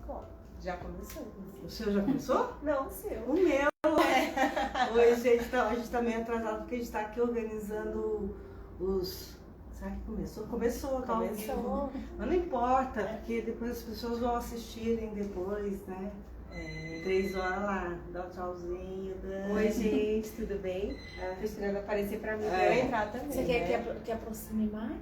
5 horas. Já começou. O seu já começou? Não, o seu. O meu. Oi, gente, a gente tá meio atrasado porque a gente tá aqui organizando os... Será que começou? Começou. Mas não importa, porque depois as pessoas vão assistirem depois, né? 3 horas lá, dá um tchauzinho. Oi, gente, tudo bem? Tô esperando aparecer pra mim pra eu entrar também. Você quer que aproxime mais?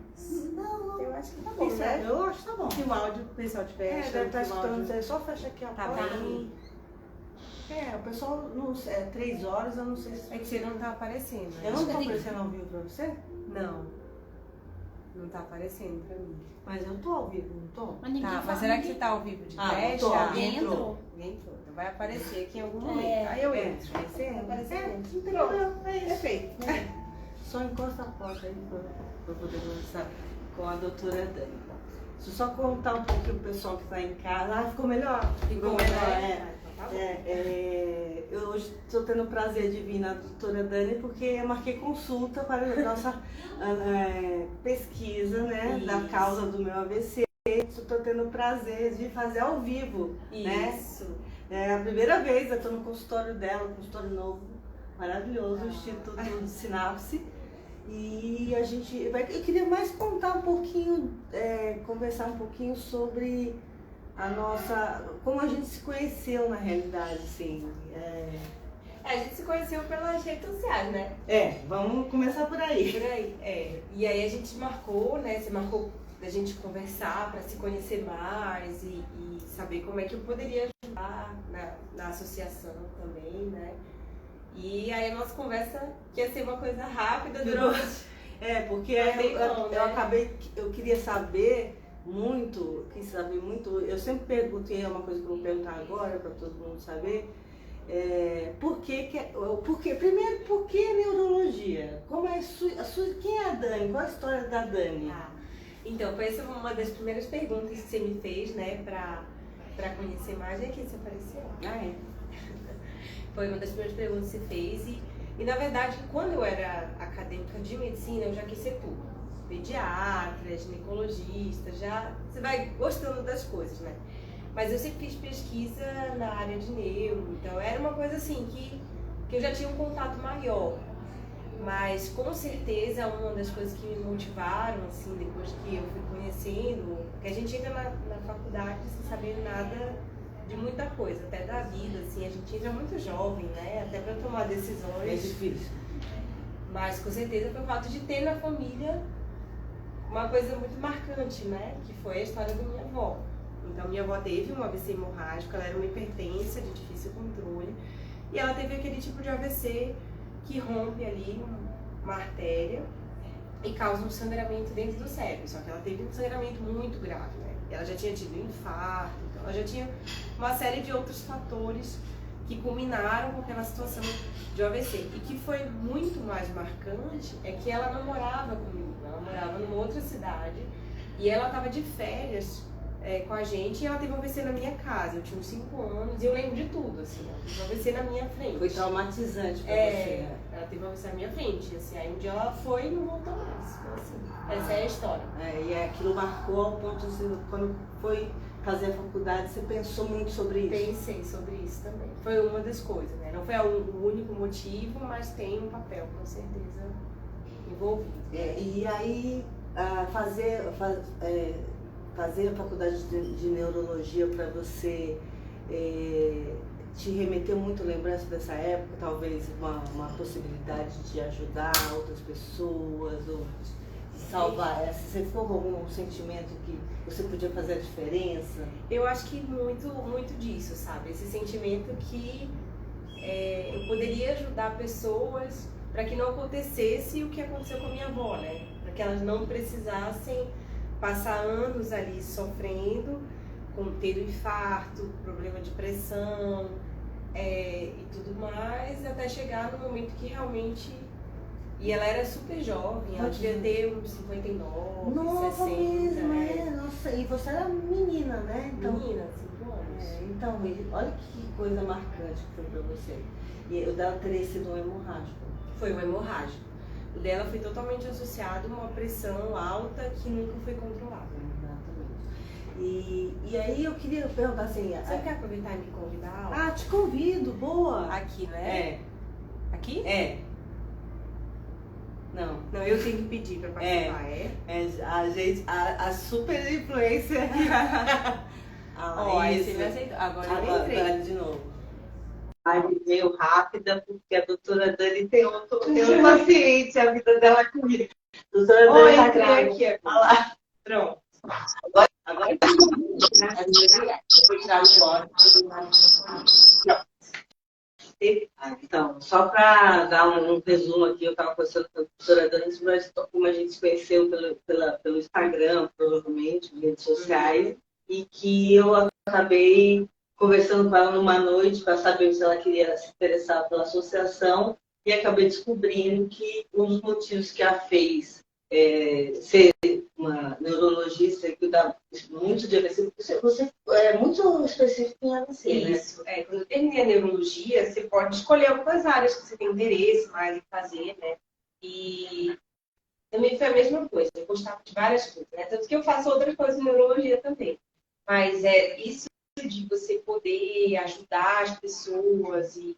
Não, Eu acho que tá bom, né? eu acho que tá bom. Se o áudio o pessoal tiver achando deve estar que o áudio escutando, só fecha aqui a tá porta. bem. O pessoal, não, 3 horas, eu não sei se... É que você não tá aparecendo. Eu não tô aparecendo ao vivo pra você? Não tá aparecendo pra mim. Mas eu tô ao vivo, não tô? Mas ninguém Tá, fala, mas será que você tá ao vivo de teste? tô. Alguém entrou? Alguém entrou. Então vai aparecer aqui em algum momento. Aí eu entro. Aí você Vai aparecer. não tem problema, é isso. Perfeito. Só encosta a porta aí pra poder conversar com a doutora Dani. Deixa eu só contar um pouquinho pro pessoal que tá em casa. Ah, ficou melhor? Ficou melhor, Tá bom. Eu hoje estou tendo o prazer de vir na doutora Dani porque eu marquei consulta para a nossa pesquisa, né, da causa do meu AVC. Estou tendo o prazer de fazer ao vivo, né? Isso. É a primeira vez, eu estou no consultório dela, um consultório novo, maravilhoso, o Instituto de Sinapse. E eu queria mais contar um pouquinho, conversar um pouquinho sobre como a gente se conheceu na realidade, assim. A gente se conheceu pelas redes sociais, né? Vamos começar por aí. Por aí, E aí a gente marcou, né? Você marcou da gente conversar para se conhecer mais e saber como é que eu poderia ajudar na associação também, né? E aí a nossa conversa, que ia ser uma coisa rápida, durou... Porque eu queria saber muito, eu sempre pergunto, e é uma coisa que eu vou perguntar agora para todo mundo saber, primeiro, por que neurologia? Como é quem é a Dani? Qual a história da Dani? Então, foi essa uma das primeiras perguntas que você me fez, né, pra conhecer mais, é que você apareceu. Foi uma das primeiras perguntas que você fez e na verdade, quando eu era acadêmica de medicina, eu já quis ser tudo. Pediatra, ginecologista, você vai gostando das coisas, né? Mas eu sempre fiz pesquisa na área de neuro, então era uma coisa assim que eu já tinha um contato maior. Mas com certeza uma das coisas que me motivaram, assim, depois que eu fui conhecendo, que a gente entra na faculdade sem saber nada de muita coisa, até da vida, assim, a gente entra muito jovem, né? Até para tomar decisões. É difícil. Mas com certeza foi o fato de ter na família uma coisa muito marcante, né? Que foi a história da minha avó. Então, minha avó teve um AVC hemorrágico, ela era uma hipertensa de difícil controle, e ela teve aquele tipo de AVC que rompe ali uma artéria e causa um sangramento dentro do cérebro. Só que ela teve um sangramento muito grave, né? Ela já tinha tido um infarto, então ela já tinha uma série de outros fatores que culminaram com aquela situação de AVC. E que foi muito mais marcante é que ela não morava comigo, ela morava numa outra cidade e ela estava de férias com a gente e ela teve um AVC na minha casa. Eu tinha uns 5 anos e eu lembro de tudo, assim, ela teve um AVC na minha frente. Foi traumatizante pra você. Ela teve um AVC na minha frente, assim, aí um dia ela foi e não voltou mais. Então, assim, essa é a história. E aquilo marcou ao ponto de, quando foi fazer a faculdade, você pensou muito sobre isso? Pensei sobre isso também. Foi uma das coisas, né? Não foi o único motivo, mas tem um papel, com certeza, envolvido. E aí, fazer a faculdade de neurologia para você te remeteu muito lembrança dessa época, talvez uma possibilidade de ajudar outras pessoas ou de salvar. Você ficou com algum sentimento que você podia fazer a diferença? Eu acho que muito disso, sabe? Esse sentimento que eu poderia ajudar pessoas para que não acontecesse o que aconteceu com a minha avó, né? Para que elas não precisassem passar anos ali sofrendo, com ter infarto, problema de pressão e tudo mais, até chegar no momento que realmente... E ela era super jovem, ela devia ter uns 59, Nova 60. Mesmo, Nossa, e você era menina, né? Então, menina, 5 anos. Então, olha que coisa marcante que foi pra você. E o dela teria sido um hemorrágico. Foi um hemorrágico. O dela foi totalmente associado a uma pressão alta que nunca foi controlada. E aí eu queria perguntar assim... Você quer aproveitar e me convidar? Ah, te convido, boa! Aqui, né? É. Aqui? É. Não. Não, eu tenho que pedir pra participar, A gente, a super influencer aqui. Ó, aí você me aceitou. Agora eu entrei. Agora de novo. Live veio rápida, porque a doutora Dani tem um paciente, a vida dela é comigo. Doutora Dani tá grávida. Aqui. Olha lá. Pronto. Agora vou tirar o fora. Então, só para dar um resumo aqui, eu estava conversando com a doutora Dani sobre como a gente se conheceu pelo Instagram, provavelmente, redes sociais, e que eu acabei conversando com ela numa noite para saber se ela queria se interessar pela associação e acabei descobrindo que um dos motivos que a fez ser uma neurologista e cuidar muito de AVC, porque você é muito específico em AVC, Isso. Né? Quando eu terminei a neurologia, você pode escolher algumas áreas que você tem interesse mais em fazer, né? E também foi a mesma coisa, eu gostava de várias coisas, né? Tanto que eu faço outras coisas em neurologia também. Mas isso de você poder ajudar as pessoas e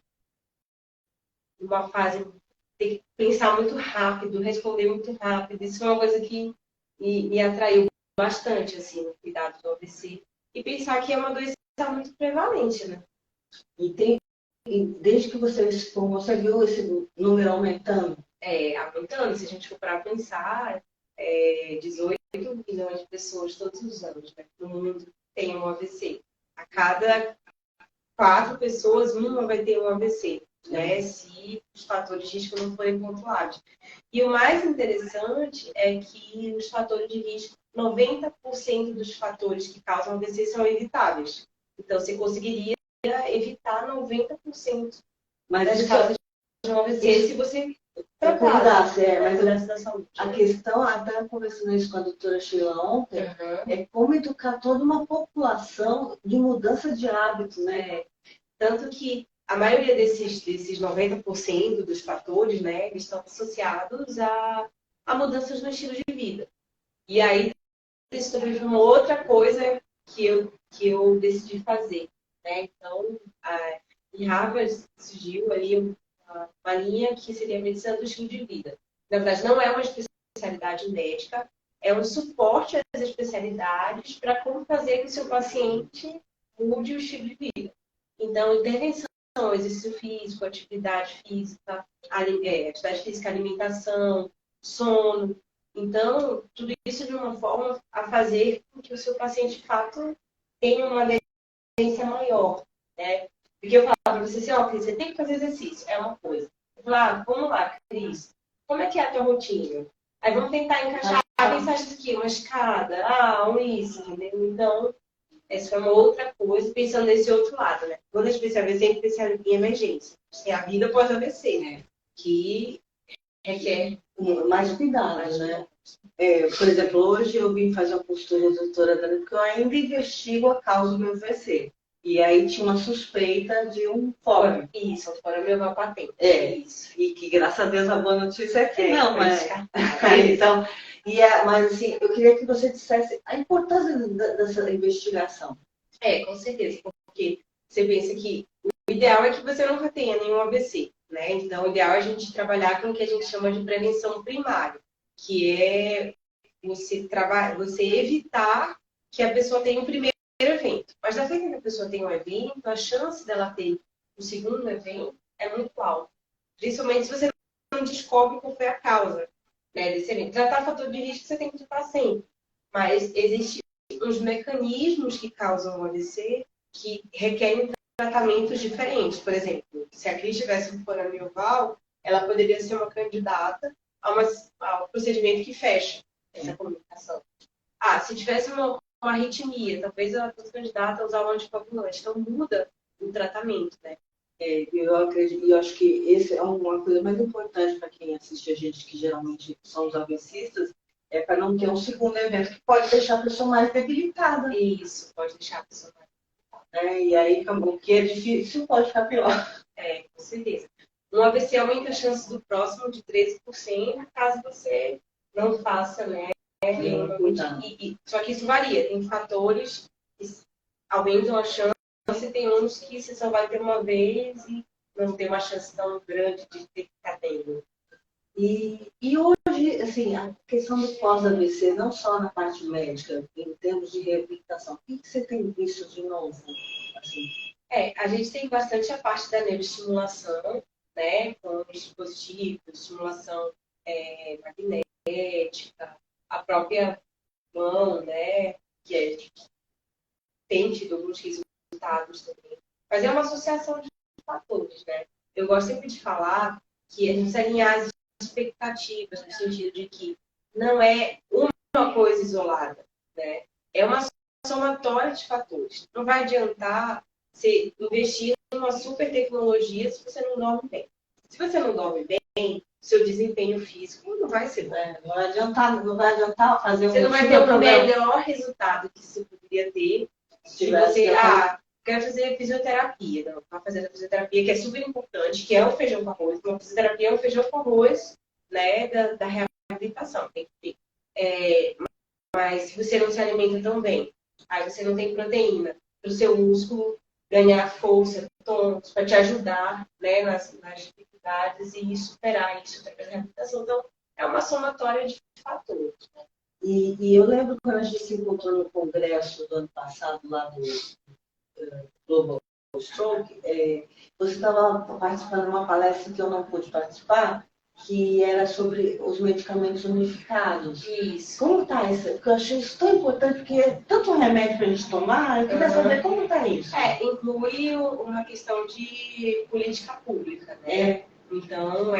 numa fase ter que pensar muito rápido, responder muito rápido. Isso é uma coisa que me atraiu bastante, assim, no cuidado do AVC. E pensar que é uma doença muito prevalente, né? E desde que você expôs, você viu esse número aumentando? Aumentando. Se a gente for para pensar, 18 milhões de pessoas todos os anos, né, no mundo tem um AVC. A cada 4 pessoas, uma vai ter um AVC. Né, se os fatores de risco não forem pontuados. E o mais interessante é que os fatores de risco, 90% dos fatores que causam AVC são evitáveis. Então, você conseguiria evitar 90% das causas de um AVC se você tratasse. Mas da saúde. A questão, até conversando isso com a doutora Sheila ontem, é como educar toda uma população de mudança de hábito, né? Tanto que a maioria desses 90% dos fatores, né, eles estão associados a mudanças no estilo de vida. E aí, isso também foi uma outra coisa que eu decidi fazer. Né? Então, em Harvard surgiu ali uma linha que seria a medicina do estilo de vida. Na verdade, não é uma especialidade médica, é um suporte às especialidades para como fazer que o seu paciente mude o estilo de vida. Então, intervenção, exercício físico, atividade física, alimentação, sono. Então, tudo isso de uma forma a fazer com que o seu paciente, de fato, tenha uma aderência maior. Né? Porque eu falo para você assim, Cris, você tem que fazer exercício, é uma coisa. Eu falo, vamos lá, Cris, como é que é a tua rotina? Aí vamos tentar encaixar, pensar isso aqui, uma escada, isso, entendeu? Então, essa foi uma outra coisa, pensando nesse outro lado, né? Quando a gente pensa em AVC, a gente pensa em emergência. Tem a vida após AVC, né? Que requer mais cuidado, né? Por exemplo, hoje eu vim fazer uma consulta da doutora Dani, porque eu ainda investigo a causa do meu AVC. E aí tinha uma suspeita de um fórum. Isso, um fórum meu patente. Isso. E que, graças a Deus, a boa notícia é que não, mas... Então, mas assim, eu queria que você dissesse a importância dessa investigação. Com certeza, porque você pensa que o ideal é que você nunca tenha nenhum AVC, né? Então, o ideal é a gente trabalhar com o que a gente chama de prevenção primária, que é você evitar que a pessoa tenha um primeiro evento. Mas da vez que a pessoa tem um evento, a chance dela ter um segundo evento é muito alta. Principalmente se você não descobre qual foi a causa, né, desse evento. Tratar fator de risco você tem que tratar sempre. Mas existem uns mecanismos que causam o AVC que requerem tratamentos diferentes. Por exemplo, se a Cris tivesse um forame oval, ela poderia ser uma candidata ao procedimento que fecha essa comunicação. Se tivesse uma arritmia, talvez ela fosse candidata a usar um anticoagulante. Então, muda o tratamento, né? Eu acho que essa é uma coisa mais importante para quem assiste a gente, que geralmente são os AVCistas, é para não ter um segundo evento que pode deixar a pessoa mais debilitada. Isso, pode deixar a pessoa mais debilitada. E aí, o que é difícil pode ficar pior. Com certeza. Um AVC aumenta a chance do próximo de 13%, caso você não faça, né, Só que isso varia, tem fatores que aumentam a chance, tem uns que você só vai ter uma vez e não tem uma chance tão grande de ter que ficar tendo. E hoje, assim, a questão do pós-AVC, não só na parte médica, em termos de reabilitação, o que você tem visto de novo? Assim? A gente tem bastante a parte da neuroestimulação, né, com dispositivos, estimulação magnética, a própria mão, né, que tem tido alguns resultados também. Mas é uma associação de fatores, né? Eu gosto sempre de falar que a gente precisa alinhar as expectativas, no sentido de que não é uma coisa isolada, né? É uma somatória de fatores. Não vai adiantar você investir numa super tecnologia se você não dorme bem. Se você não dorme bem, seu desempenho físico não vai ser bom. Não vai adiantar fazer você não vai ter o melhor resultado que você poderia ter se você, quero fazer fisioterapia. Não, vai fazer a fisioterapia, que é super importante, que é o feijão com arroz. Uma fisioterapia é o feijão com arroz, né, da reabilitação. Tem que ter. Mas se você não se alimenta tão bem, aí você não tem proteína para o seu músculo ganhar força, tônus, para te ajudar, né, nas dificuldades e superar isso através da reabilitação. Então, é uma somatória de fatores. Né? E eu lembro quando a gente se encontrou no congresso do ano passado, lá do Global Stroke, você estava participando de uma palestra que eu não pude participar, que era sobre os medicamentos unificados. Isso. Como está isso? Porque eu achei isso tão importante, porque é tanto remédio para a gente tomar, eu queria saber como está isso. Inclui uma questão de política pública, né? Então,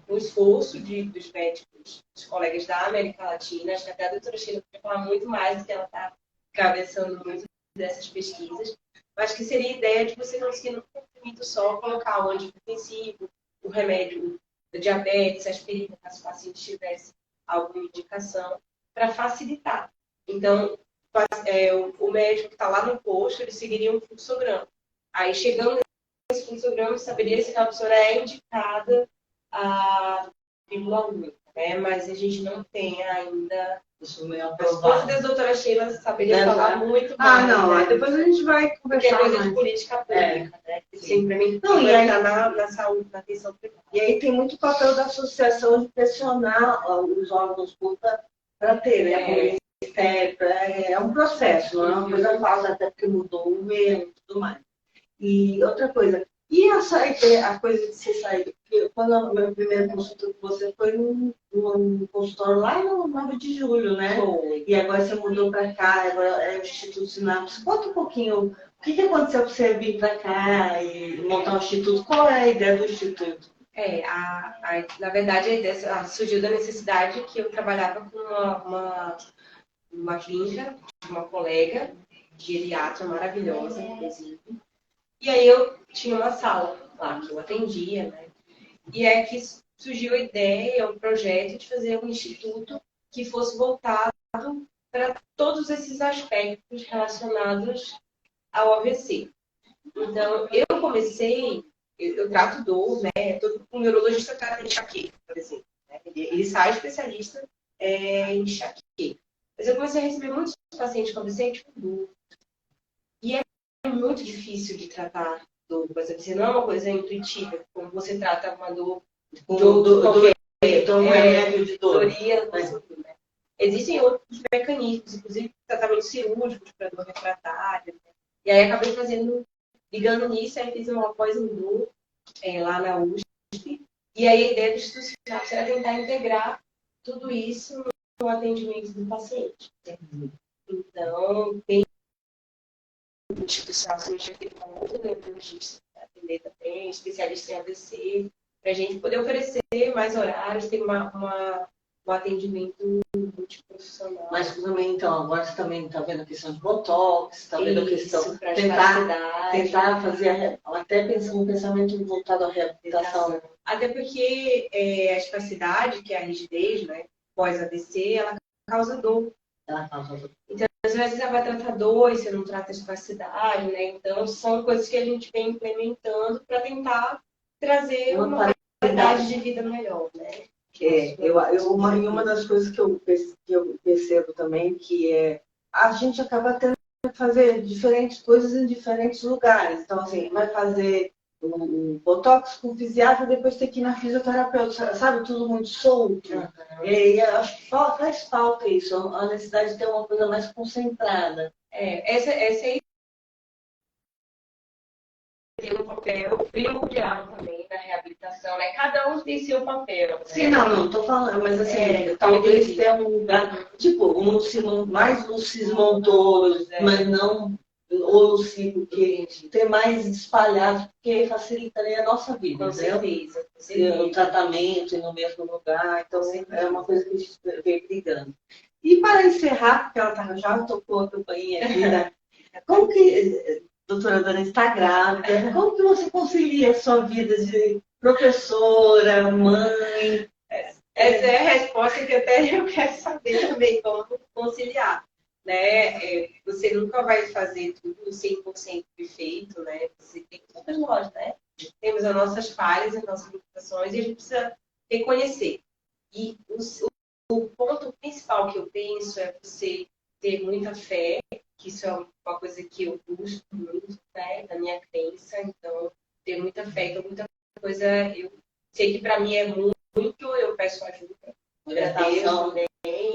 um esforço dos médicos, dos colegas da América Latina, acho que até a doutora Sheila pode falar muito mais, porque ela está cabeçando muito dessas pesquisas, mas que seria a ideia de você conseguir no comprimido só colocar o antihipertensivo, o remédio da diabetes, aspirina, caso o paciente tivesse alguma indicação, para facilitar. Então, o médico que está lá no posto, ele seguiria um fluxograma. Aí, chegando nesse fluxograma, saberia se aquela pessoa é indicada a vírgula única, né? Mas a gente não tem ainda. Isso meio aprovado. Mas a doutora Sheila saberia falar muito mais. Né? Depois a gente vai conversar. Porque é coisa de política pública, né? Sempre vai estar na saúde, na atenção primária. E aí tem muito papel da associação de pressionar os órgãos públicos para ter, né? É um processo, não é uma coisa fácil, até porque mudou o governo e tudo mais. E outra coisa, e a coisa de você sair? Porque quando a minha primeira consulta com você foi num consultório lá no 9 de julho, né? Foi. E agora você mudou para cá, agora é o Instituto Sinapse. Conta um pouquinho, o que aconteceu para você vir para cá e montar o Instituto? Qual é a ideia do Instituto? Na verdade, a ideia surgiu da necessidade que eu trabalhava com uma clínica de uma colega geriatra maravilhosa, inclusive. E aí eu tinha uma sala lá que eu atendia, né? E é que surgiu a ideia, o projeto de fazer um instituto que fosse voltado para todos esses aspectos relacionados ao AVC. Então, eu comecei, eu trato dor, né? Um neurologista trata de enxaqueca, por exemplo. Né? Ele sai especialista em enxaqueca. Mas eu comecei a receber muitos pacientes com AVC com dor. E é muito difícil de tratar dor. Você não é uma coisa intuitiva, como você trata uma dor remédio de dor. Né? Existem outros mecanismos, inclusive tratamentos cirúrgicos para dor refratária. Né? E aí acabei ligando nisso, aí fiz uma pós em dor lá na USP. E aí a ideia do Instituto Sinapse era tentar integrar tudo isso no atendimento do paciente. Então, tem institucional, a gente tem um outro neurologista para atender também, especialista em AVC, para a gente poder oferecer mais horários, ter um atendimento multiprofissional. Mas também, então, agora você também está vendo a questão de botox, está vendo a questão de tentar fazer, até pensando um pensamento voltado à reabilitação. Até porque a espasticidade, que é a rigidez, né, pós-AVC, ela causa dor. Então, às vezes você vai tratar dor e você não trata a espasticidade, né? Então, são coisas que a gente vem implementando para tentar trazer uma qualidade de vida melhor, né? Uma das coisas que eu percebo também, que é a gente acaba tendo que fazer diferentes coisas em diferentes lugares. Então, assim, vai fazer um botox com fisiatra, depois tem que ir na fisioterapeuta, sabe? Tudo muito solto. E acho que faz falta isso, a necessidade de ter uma coisa mais concentrada. Essa aí tem um papel primordial também na reabilitação, né? Cada um tem seu papel. Né? Sim, não estou falando, mas assim, talvez tenha um lugar, tipo, mais Lucis Montoro, mas não o Luci, porque ter mais espalhado, porque facilitaria a nossa vida, com certeza. O tratamento no mesmo lugar, então é uma coisa que a gente vem brigando. E para encerrar, porque ela já tocou a campainha aqui, né? Como que, doutora Dana, está grávida, como que você concilia a sua vida de professora, mãe? Essa é a resposta que até eu quero saber também, como conciliar. Né? Você nunca vai fazer tudo 100% perfeito, né? Você tem todas nós, né? Temos as nossas falhas, as nossas limitações, e a gente precisa reconhecer. E o ponto principal que eu penso é você ter muita fé, que isso é uma coisa que eu busco muito, né? Da minha crença. Então, ter muita fé, então muita coisa, eu sei que para mim é muito, eu peço ajuda. Orientação,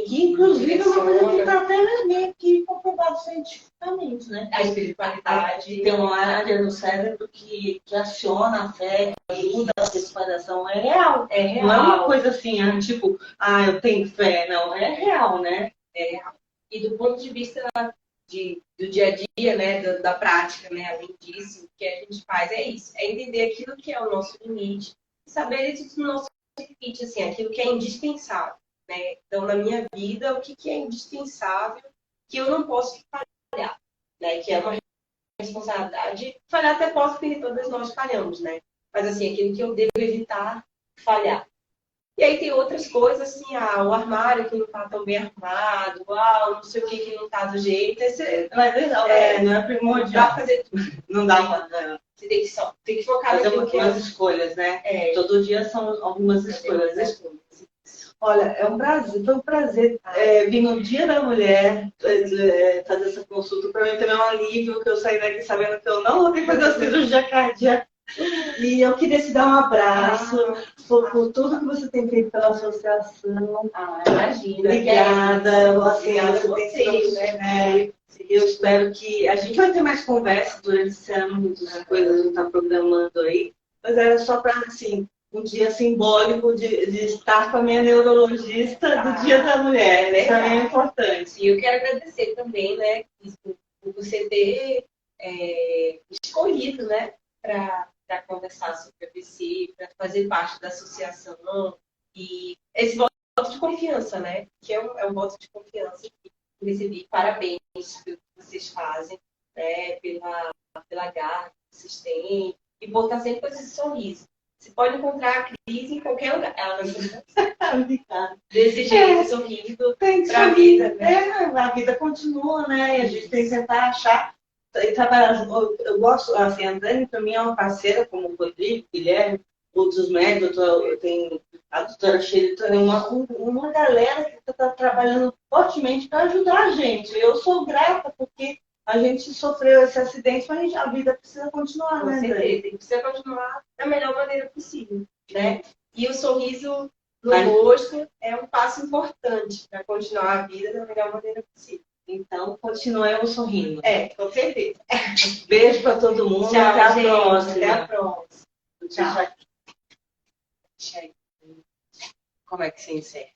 que inclusive é uma coisa que está até meio que comprovado cientificamente, né? A espiritualidade. Tem uma área no cérebro que aciona a fé, que ajuda a separação. É real. É real. Não é uma coisa assim, tipo, eu tenho fé. Não, é real, né? É real. E do ponto de vista do dia a dia, né, da prática, né, além disso, o que a gente faz é isso, é entender aquilo que é o nosso limite, saber isso do nosso limite, assim, aquilo que é indispensável, né? Então, na minha vida, o que é indispensável que eu não posso falhar, né? Que é uma responsabilidade. Falhar até posso, porque todas nós falhamos, né? Mas, assim, aquilo que eu devo evitar falhar. E aí tem outras coisas, assim, o armário que não está tão bem arrumado, não sei o que não está do jeito. Não é verdade, não é primordial. Não dá pra fazer tudo. Não dá pra... Você tem que focar fazer naquilo que algumas escolhas, né? Todo dia são algumas escolhas. Olha, foi um prazer vir no Dia da Mulher fazer essa consulta. Para mim também é um alívio que eu saí daqui sabendo que eu não vou ter que fazer a cirurgia cardíaca. E eu queria te dar um abraço por tudo que você tem feito pela associação. Imagina. Obrigada. Obrigada a vocês, né? Eu espero que a gente vai ter mais conversa durante esse ano, muitas coisas a gente está programando aí. Mas era só para, assim, um dia simbólico de estar com a minha neurologista do Dia da Mulher. Isso também é importante. E eu quero agradecer também, né, por você ter escolhido, né, para conversar sobre a AVC, para fazer parte da associação. E esse voto de confiança, né, que é um voto de confiança que eu recebi. Parabéns pelo que vocês fazem, né, pela garra que vocês têm e por estar sempre com esse sorriso. Você pode encontrar a Cris em qualquer lugar. Ela não desse jeito, sorrindo para a vida. Né? A vida continua, né? E a gente tem que tentar achar. Eu gosto, assim, a Dani para mim é uma parceira, como o Rodrigo, Guilherme, outros médicos, tem a doutora Sheila, tem uma galera que está trabalhando fortemente para ajudar a gente. Eu sou grata porque a gente sofreu esse acidente, mas a vida precisa continuar, com né, certeza, Dani? Precisa continuar da melhor maneira possível, né? E o sorriso no rosto é um passo importante para continuar a vida da melhor maneira possível. Então, continuemos sorrindo. Com certeza. Beijo para todo mundo. Tchau, até a gente. próxima. Até a próxima. Tchau. Como é que se encerra?